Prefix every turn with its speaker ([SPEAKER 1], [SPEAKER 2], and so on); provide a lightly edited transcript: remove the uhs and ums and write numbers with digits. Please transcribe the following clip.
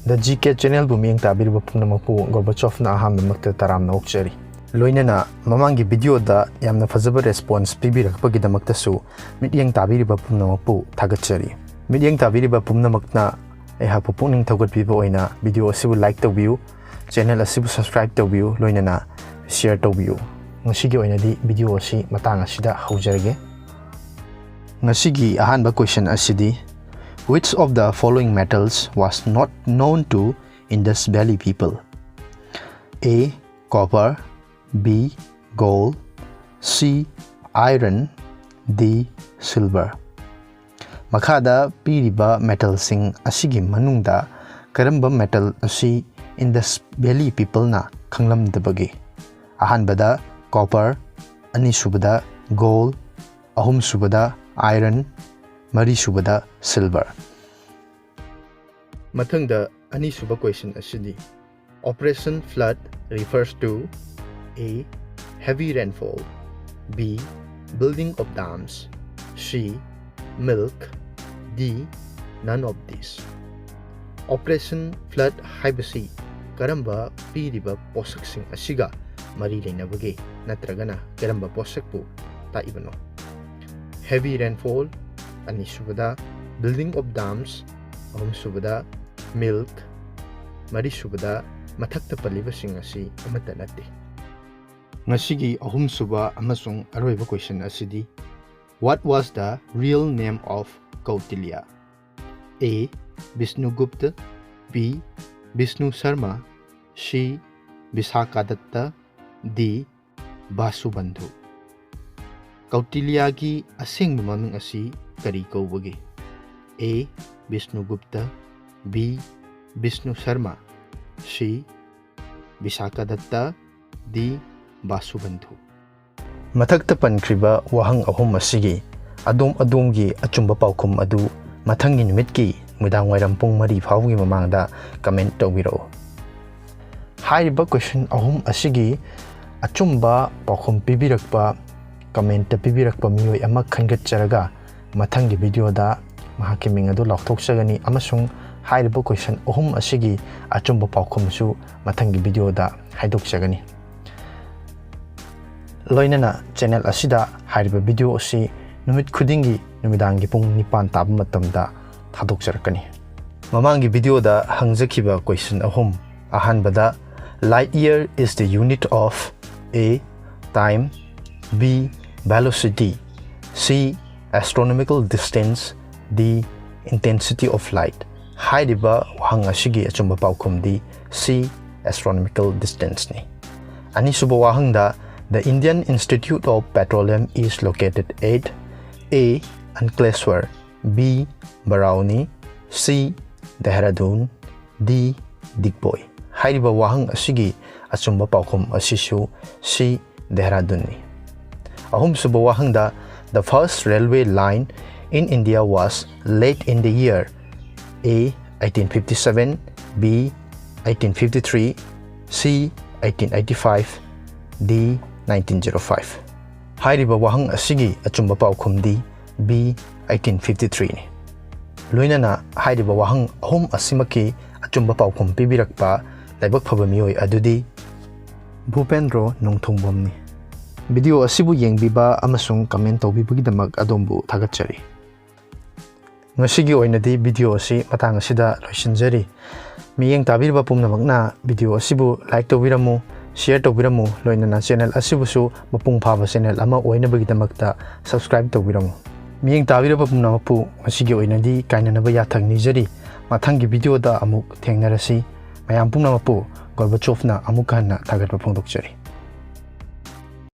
[SPEAKER 1] The GK channel bu miyeng tabiriba pumnamakpu Gorbachov na aham namakta taram na okchari. Loinana mamangi video da yamna fazaba response pibirakpagidamakta su midyeng tabiriba pumnamakpu thagachari. Midyeng tabiriba pumnamakna eha pupuning thaugatpiba oina video asibu like tawbiu, channel asibu subscribe tawbiu, loinana share tawbiu. Ngasigi oinadi video asi matang asida haujarage. Ngasigi ahanba question asidi: which of the following metals was not known to Indus Valley people? A. Copper, B. Gold, C. Iron, D. Silver. Makada piriba metal sing asigi manungda karamba metal asi Indus Valley people na khanglam dabagi. Ahanbada copper, anisubada gold, ahum subada iron, Mari subada silver. Mathang the ani suba question asidi. Operation flood refers to A. Heavy rainfall, B. Building of dams, C. Milk, D. None of these. Operation flood haibasi karamba piriba posaksing asiga mari leinabage natragana karamba posakpu taibano. Heavy rainfall, ani subada building of dams, ahum subada milk, mari subada mathakta paliba sing asi amata nate. Ngasigi ahum suba amasung aroiba question asidi: what was the real name of Kautilya? A. Vishnugupta, B. Vishnu Sharma, C. Visakadatta, D. Vasubandhu. Kautilya ki asing maming asi kari kaubagi? A. Vishnugupta, B. Vishnu Sharma, C. Visakadatta, D. Vasubandhu. Mathakta pankriba wahang ahum asigi adom-adomgi achumba paokhum adu mathangi numitki mudang wairam pung mari phawgi mamangda comment tawbiro. Haiba question ahum asigi achumba paokhum pibirakpa comment pibirakpa miyoi ama khangatcharaga mathangi video da mahaki ming adu laukthokchagani amasung haiba question ahum asigi achumba paokhum su mathangi video da haidokchagani. Loinana channel asida haiba video asi numit khudingi numidangi pung 9 taba matamda thadokcharakani. Mamangi video da hangjakiba question ahum ahanbada: light year is the unit of A. Time, B. Velocity, C. Astronomical distance, D. Intensity of light. Haiba wahang asigi achumba paokhum di C. Astronomical distance ni. Ani suba wahang da the Indian Institute of Petroleum is located at A. Ankleshwar, B. Barauni, C. Dehradun, D. Digboy. Haiba wahang asigi achumba paokhum asisu C. Dehradun ni. Ahum suba wahang da the first railway line in India was laid in the year A. 1857, B. 1853, C. 1885, D. 1905. Haiba wahang asigi achumba paokhum di B. 1853 ni. Loinana haiba wahang ahum asimaki achumba paokhum pibirakpa laibak phaba miyoi adudi Bhupendro Nongthongbam ni. Video asibu yengbiba amasung comment tawbibagidamak adombu thagatchari. Ngasigi oinadi video asi matang asida loisinjari. Miyeng tabiriba pumnamakna video asibu like taobirammu, share taobirammu, loinana channel asibusu mapung phaba channel ama oinabagidamakta subscribe taobirammu. Miyeng tabiriba pumnamakpu ngasigi oinadi kainanaba yathang nijari. Mathangi video da amuk thengnarasi. Mayam pumnamakpu Gorbachov na amuk hanna thagatpa phongdokchari.